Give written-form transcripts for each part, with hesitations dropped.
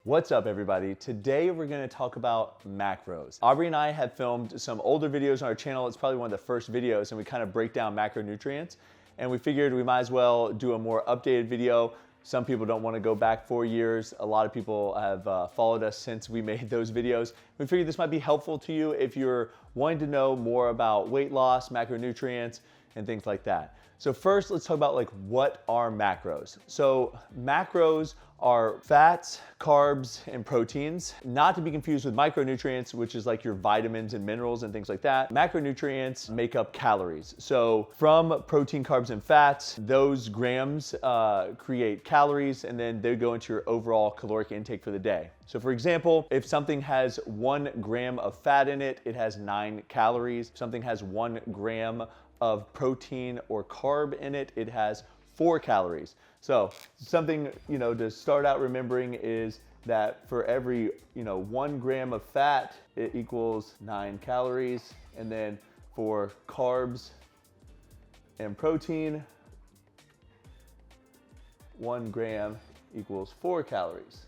What's up, everybody? Today we're going to talk about macros. Aubrey and I have filmed some older videos on our channel. It's probably one of the first videos, and we kind of break down macronutrients. And we figured we might as well do a more updated video. Some people don't want to go back 4 years. A lot of people have followed us since we made those videos. We figured this might be helpful to you if you're wanting to know more about weight loss, macronutrients, and things like that. So first, let's talk about what are macros. So macros are fats, carbs, and proteins, not to be confused with micronutrients, which is like your vitamins and minerals and things like that. Macronutrients make up calories. So from protein, carbs, and fats, those grams create calories, and then they go into your overall caloric intake for the day. So for example, if something has 1 gram of fat in it, it has 9 calories. If something has 1 gram of protein or carb in it, it has 4 calories. So something, to start out remembering is that for every, 1 gram of fat, it equals 9 calories. And then for carbs and protein, 1 gram equals 4 calories.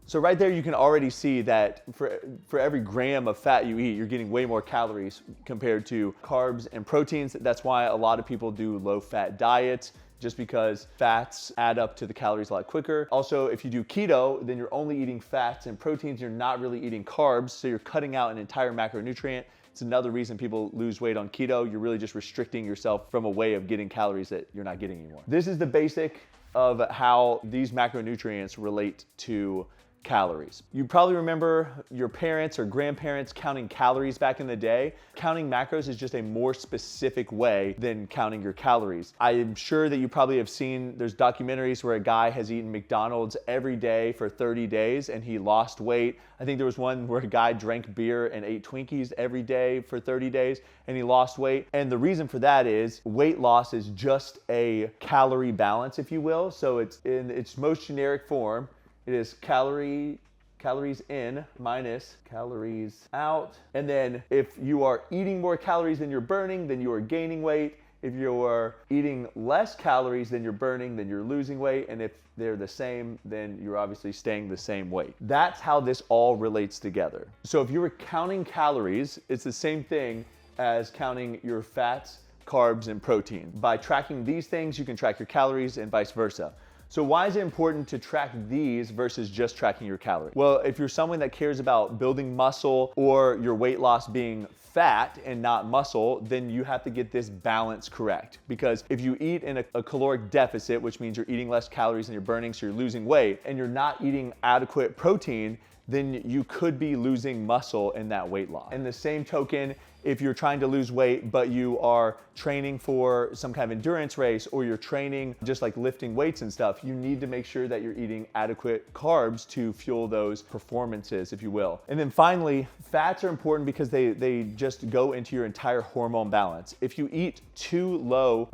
So right there, you can already see that for every gram of fat you eat, you're getting way more calories compared to carbs and proteins. That's why a lot of people do low-fat diets, just because fats add up to the calories a lot quicker. Also, if you do keto, then you're only eating fats and proteins. You're not really eating carbs, so you're cutting out an entire macronutrient. It's another reason people lose weight on keto. You're really just restricting yourself from a way of getting calories that you're not getting anymore. This is the basic of how these macronutrients relate to calories. You probably remember your parents or grandparents counting calories back in the day. Counting macros is just a more specific way than counting your calories. I am sure that you probably have seen, there's documentaries where a guy has eaten McDonald's every day for 30 days and he lost weight. I think there was one where a guy drank beer and ate Twinkies every day for 30 days and he lost weight. And the reason for that is weight loss is just a calorie balance, if you will. So it's in its most generic form. It is calories in minus calories out. And then if you are eating more calories than you're burning, then you are gaining weight. If you're eating less calories than you're burning, then you're losing weight. And if they're the same, then you're obviously staying the same weight. That's how this all relates together. So if you were counting calories, it's the same thing as counting your fats, carbs, and protein. By tracking these things, you can track your calories and vice versa. So why is it important to track these versus just tracking your calories? Well, if you're someone that cares about building muscle or your weight loss being fat and not muscle, then you have to get this balance correct. Because if you eat in a caloric deficit, which means you're eating less calories than you're burning, so you're losing weight, and you're not eating adequate protein, then you could be losing muscle in that weight loss. In the same token, if you're trying to lose weight, but you are training for some kind of endurance race, or you're training just like lifting weights and stuff, you need to make sure that you're eating adequate carbs to fuel those performances, if you will. And then finally, fats are important because they just go into your entire hormone balance. If you eat too low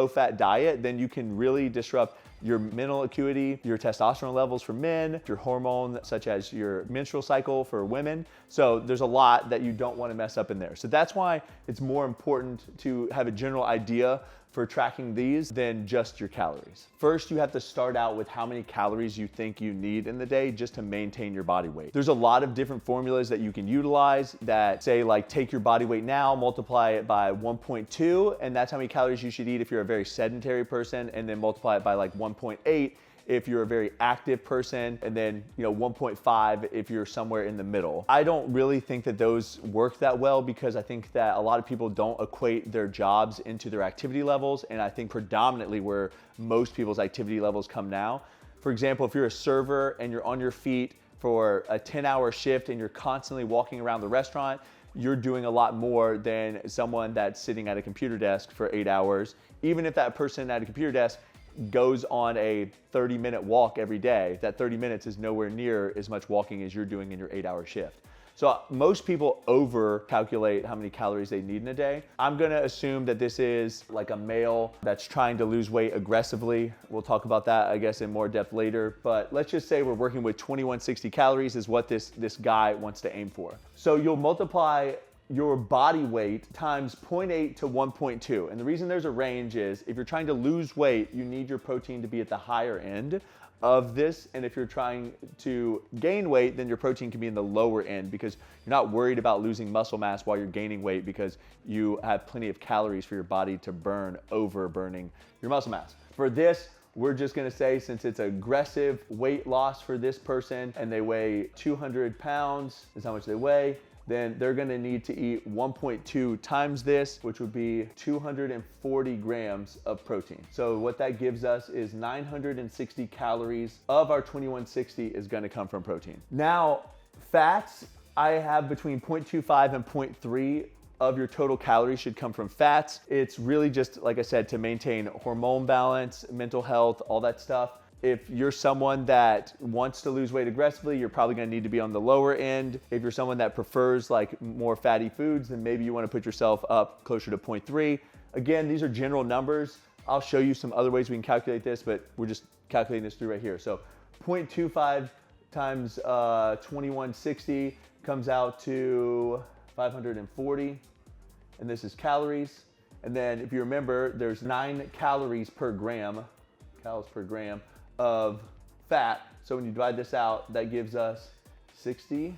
fat diet, then you can really disrupt your mental acuity, your testosterone levels for men, your hormone such as your menstrual cycle for women. So there's a lot that you don't want to mess up in there. So that's why it's more important to have a general idea for tracking these than just your calories. First, you have to start out with how many calories you think you need in the day just to maintain your body weight. There's a lot of different formulas that you can utilize that say take your body weight now, multiply it by 1.2, and that's how many calories you should eat if you're a very sedentary person, and then multiply it by 1.8 if you're a very active person, and then 1.5 if you're somewhere in the middle. I don't really think that those work that well because I think that a lot of people don't equate their jobs into their activity levels, and I think predominantly where most people's activity levels come now. For example, if you're a server and you're on your feet for a 10-hour shift and you're constantly walking around the restaurant, you're doing a lot more than someone that's sitting at a computer desk for 8 hours. Even if that person at a computer desk goes on a 30-minute walk every day, that 30 minutes is nowhere near as much walking as you're doing in your 8-hour shift. So most people over calculate how many calories they need in a day. I'm gonna assume that this is like a male that's trying to lose weight aggressively. We'll talk about that, I guess, in more depth later. But let's just say we're working with 2160 calories is what this guy wants to aim for. So you'll multiply your body weight times 0.8 to 1.2. And the reason there's a range is if you're trying to lose weight, you need your protein to be at the higher end of this. And if you're trying to gain weight, then your protein can be in the lower end because you're not worried about losing muscle mass while you're gaining weight because you have plenty of calories for your body to burn over burning your muscle mass. For this, we're just gonna say, since it's aggressive weight loss for this person and they weigh 200 pounds is how much they weigh, then they're gonna need to eat 1.2 times this, which would be 240 grams of protein. So what that gives us is 960 calories of our 2160 is gonna come from protein. Now, fats, I have between 0.25 and 0.3 of your total calories should come from fats. It's really just, like I said, to maintain hormone balance, mental health, all that stuff. If you're someone that wants to lose weight aggressively, you're probably gonna need to be on the lower end. If you're someone that prefers like more fatty foods, then maybe you wanna put yourself up closer to 0.3. Again, these are general numbers. I'll show you some other ways we can calculate this, but we're just calculating this through right here. So 0.25 times 2160 comes out to 540, and this is calories. And then if you remember, there's 9 calories per gram of fat. So when you divide this out, that gives us 60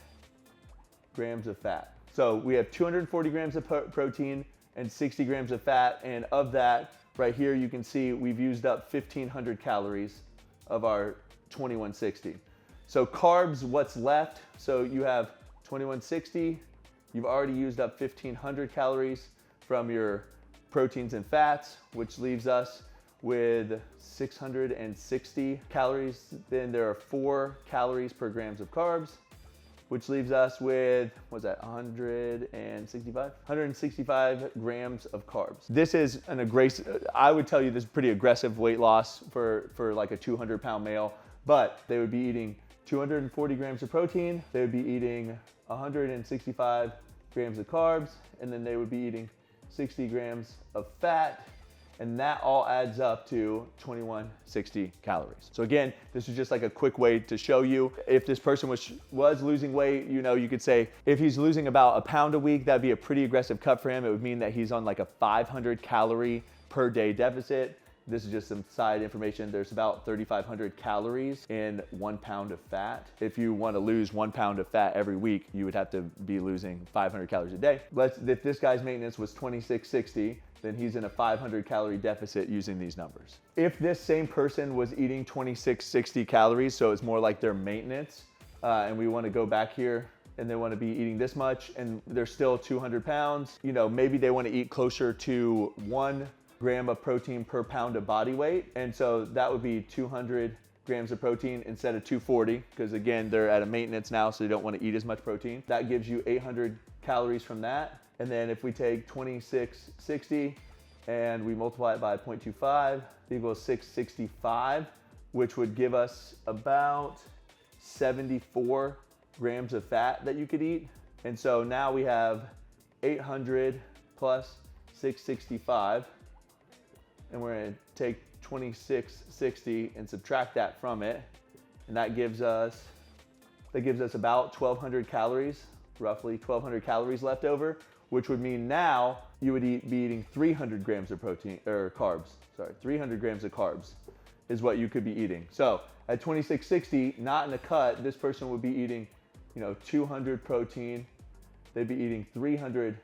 grams of fat. So we have 240 grams of protein and 60 grams of fat. And of that, right here, you can see we've used up 1,500 calories of our 2160. So carbs, what's left? So you have 2160, you've already used up 1,500 calories from your proteins and fats, which leaves us with 660 calories. Then there are 4 calories per grams of carbs, which leaves us with, what's that, 165 grams of carbs. This is an aggressive, I would tell you this is pretty aggressive weight loss for like a 200-pound male, but they would be eating 240 grams of protein, they would be eating 165 grams of carbs, and then they would be eating 60 grams of fat, and that all adds up to 2160 calories. So again, this is just like a quick way to show you if this person was losing weight. You know, you could say if he's losing about a pound a week, that'd be a pretty aggressive cut for him. It would mean that he's on like a 500 calorie per day deficit. This is just some side information. There's about 3,500 calories in 1 pound of fat. If you want to lose 1 pound of fat every week, you would have to be losing 500 calories a day. If this guy's maintenance was 2660, then he's in a 500 calorie deficit using these numbers. If this same person was eating 2660 calories, so it's more like their maintenance, and we want to go back here and they want to be eating this much and they're still 200 pounds, you know, maybe they want to eat closer to 1 gram of protein per pound of body weight. And so that would be 200 grams of protein instead of 240, because again, they're at a maintenance now, so they don't want to eat as much protein. That gives you 800 calories from that. And then if we take 2660 and we multiply it by 0.25, equals 665, which would give us about 74 grams of fat that you could eat. And so now we have 800 plus 665, and we're gonna take 2660 and subtract that from it, and that gives us about 1,200 calories, roughly 1,200 calories left over, which would mean now you would be eating 300 grams of protein, or carbs, sorry, 300 grams of carbs is what you could be eating. So at 2660, not in a cut, this person would be eating, you know, 200 protein, they'd be eating 300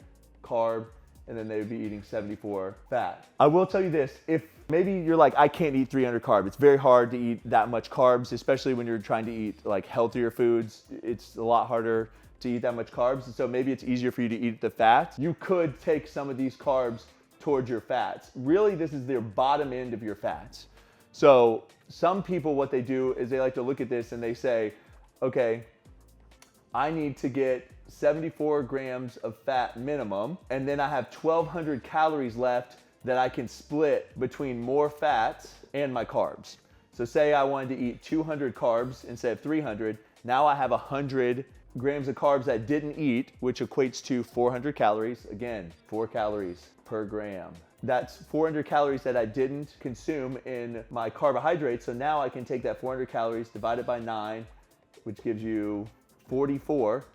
carb, and then they would be eating 74 fat. I will tell you this, if maybe you're like, I can't eat 300 carb. It's very hard to eat that much carbs, especially when you're trying to eat like healthier foods. It's a lot harder to eat that much carbs. So maybe it's easier for you to eat the fats. You could take some of these carbs towards your fats. Really, this is their bottom end of your fats. So some people, what they do is they like to look at this and they say, okay, I need to get 74 grams of fat minimum, and then I have 1,200 calories left that I can split between more fats and my carbs. So say I wanted to eat 200 carbs instead of 300, now I have 100 grams of carbs that didn't eat, which equates to 400 calories. Again, 4 calories per gram. That's 400 calories that I didn't consume in my carbohydrates. So now I can take that 400 calories, divide it by 9, which gives you 44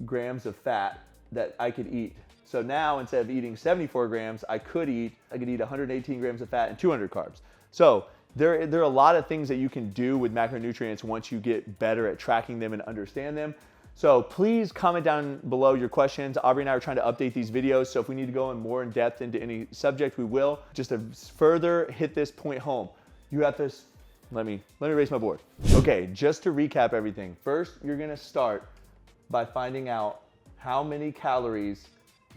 grams of fat that I could eat. So now instead of eating 74 grams, I could eat 118 grams of fat and 200 carbs. So There are a lot of things that you can do with macronutrients once you get better at tracking them and understand them. So please comment down below your questions. Aubrey and I are trying to update these videos, so if we need to go more in depth into any subject, we will. Just to further hit this point home, you have this, let me erase my board. Okay, just to recap everything. First, you're gonna start by finding out how many calories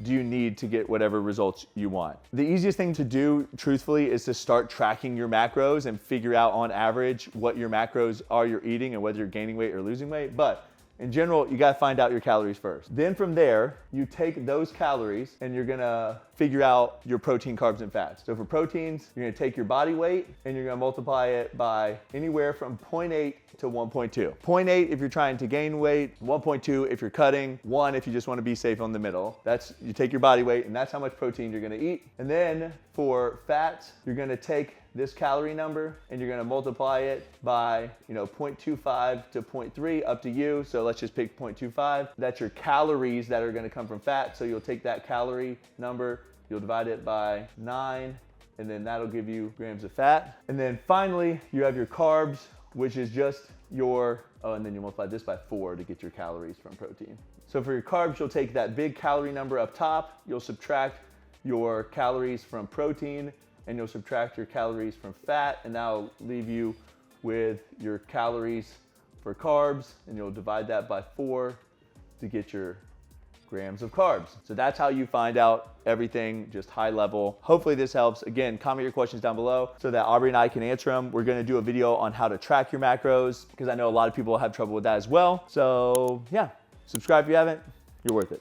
do you need to get whatever results you want. The easiest thing to do, truthfully, is to start tracking your macros and figure out on average what your macros are you're eating and whether you're gaining weight or losing weight. But in general, you gotta find out your calories first. Then from there, you take those calories and you're gonna figure out your protein, carbs, and fats. So for proteins, you're gonna take your body weight and you're gonna multiply it by anywhere from 0.8 to 1.2. 0.8 if you're trying to gain weight, 1.2 if you're cutting, 1 if you just wanna be safe on the middle. You take your body weight and that's how much protein you're gonna eat. And then for fats, you're gonna take this calorie number and you're gonna multiply it by 0.25 to 0.3, up to you. So let's just pick 0.25. That's your calories that are gonna come from fat. So you'll take that calorie number, you'll divide it by 9, and then that'll give you grams of fat. And then finally, you have your carbs, which is just and then you multiply this by 4 to get your calories from protein. So for your carbs, you'll take that big calorie number up top, you'll subtract your calories from protein, and you'll subtract your calories from fat, and that'll leave you with your calories for carbs, and you'll divide that by 4 to get your grams of carbs. So that's how you find out everything, just high level. Hopefully this helps. Again, comment your questions down below so that Aubrey and I can answer them. We're gonna do a video on how to track your macros because I know a lot of people have trouble with that as well. So yeah, subscribe if you haven't, you're worth it.